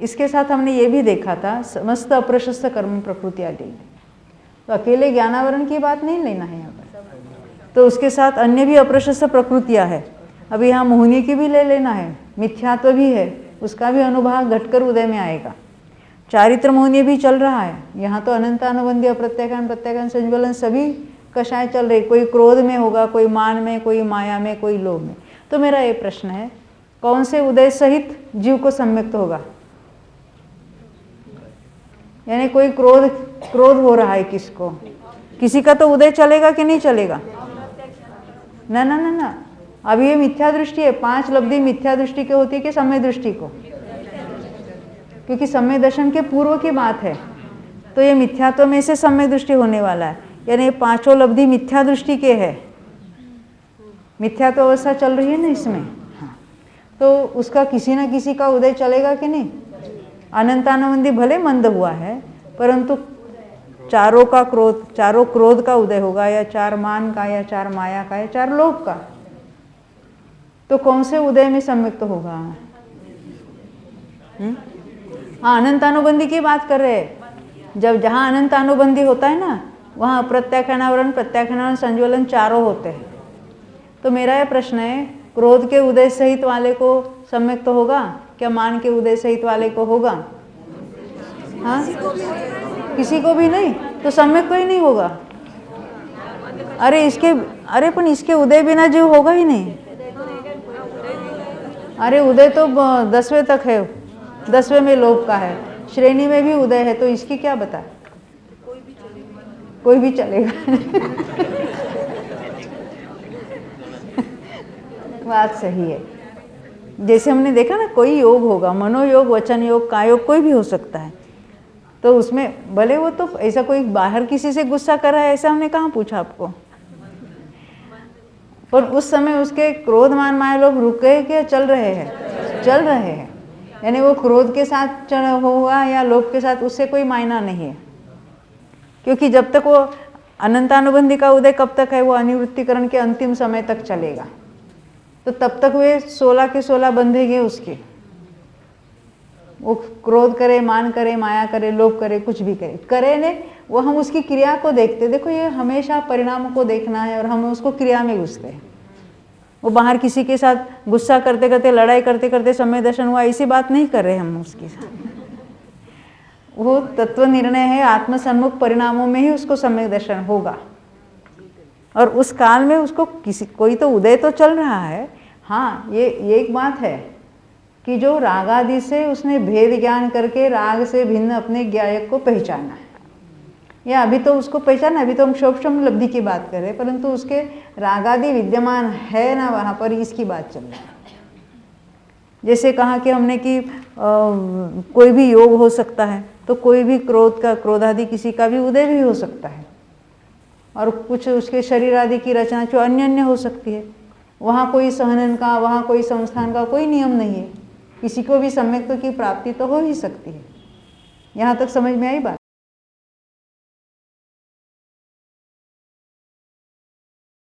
इसके साथ हमने ये भी देखा था समस्त अप्रशस्त कर्म प्रकृति आदि, तो अकेले ज्ञानावरण की बात नहीं लेना है यहाँ पर, तो उसके साथ अन्य भी अप्रशस्त प्रकृतियाँ है। अभी यहाँ मोहिनी की भी ले लेना है, मिथ्यात्व भी है, उसका भी अनुभाग घटकर उदय में आएगा। चारित्र मोहिनी भी चल रहा है, यहाँ तो अनंतानुबंधी अप्रत्याख्यान प्रत्याख्यान संज्वलन सभी कषाय चल रही, कोई क्रोध में होगा, कोई मान में, कोई माया में, कोई लोभ में। तो मेरा ये प्रश्न है, कौन से उदय सहित जीव को सम्यक्त होगा? यानी कोई क्रोध हो रहा है किसको, किसी का तो उदय चलेगा कि नहीं चलेगा? ना ना ना ना, अभी ये मिथ्या दृष्टि है। 5 लब्धि मिथ्या दृष्टि की होती है कि समय दृष्टि को? क्योंकि समय दर्शन के पूर्व की बात है, तो ये मिथ्यात्व में से समय दृष्टि होने वाला है। यानी 5 लब्धि मिथ्या दृष्टि के है, मिथ्यात्व अवस्था चल रही है ना इसमें। हाँ, तो उसका किसी ना किसी का उदय चलेगा कि नहीं? अनंतानुबंधी भले मंद हुआ है, परंतु चारों क्रोध का उदय होगा, या 4 मान का, या 4 माया का, या 4 लोभ का। तो कौन से उदय में सम्यक्त होगा? हाँ, अनंतानुबंधी की बात कर रहे हैं। जब जहाँ अनंतानुबंधी होता है ना, वहाँ प्रत्याख्यानावरण प्रत्याख्यानावरण संज्वलन चारों होते हैं। तो मेरा यह प्रश्न है, क्रोध के उदय सहित वाले को सम्यक्त होगा क्या? मान के उदय सहित वाले को होगा? हाँ, किसी को भी नहीं, तो सम्यक्त कोई नहीं होगा। अरे पण इसके उदय बिना जीव होगा ही नहीं। अरे उदय तो 10वें तक है, 10वें में लोभ का है, श्रेणी में भी उदय है, तो इसकी क्या बता? कोई भी चलेगा। बात सही है। जैसे हमने देखा ना, कोई योग होगा, मनोयोग, वचन योग, कायोग, कोई भी हो सकता है। तो उसमें भले वो तो ऐसा कोई बाहर किसी से गुस्सा कर रहा है, ऐसा हमने कहाँ पूछा आपको? पर उस समय उसके क्रोध मान माया लोभ रुके क्या चल रहे हैं? चल रहे हैं। यानी वो क्रोध के साथ होगा या लोभ के साथ, उससे कोई मायना नहीं है। क्योंकि जब तक वो अनंतानुबंधी का उदय कब तक है? वो अनिवृत्तिकरण के अंतिम समय तक चलेगा। तो तब तक वे 16 के 16 बंधेंगे उसके। वो क्रोध करे, मान करे, माया करे, लोभ करे, कुछ भी करे ने, वो हम उसकी क्रिया को देखते। देखो, ये हमेशा परिणामों को देखना है और हम उसको क्रिया में घुसते हैं। वो बाहर किसी के साथ गुस्सा करते करते, लड़ाई करते करते समय दर्शन हुआ, ऐसी बात नहीं कर रहे हम उसके साथ। वो तत्व निर्णय है, आत्मसन्मुख परिणामों में ही उसको सम्यक दर्शन होगा। और उस काल में उसको कोई तो उदय तो चल रहा है। हाँ, ये एक बात है कि जो राग आदि से उसने भेद ज्ञान करके राग से भिन्न अपने ज्ञायक को पहचाना है, या अभी तो उसको पहचाना, अभी तो हम शोभशम लब्धि की बात कर रहे हैं, परंतु उसके राग आदि विद्यमान है ना, वहाँ पर इसकी बात चल रही है। जैसे कहा कि हमने कि कोई भी योग हो सकता है, तो कोई भी क्रोध आदि किसी का भी उदय भी हो सकता है, और कुछ उसके शरीर आदि की रचना जो अन्य अन्य हो सकती है। वहाँ कोई सहनन का, वहाँ कोई संस्थान का कोई नियम नहीं है, किसी को भी सम्यक्त्व की प्राप्ति तो हो ही सकती है। यहाँ तक समझ में आई बात?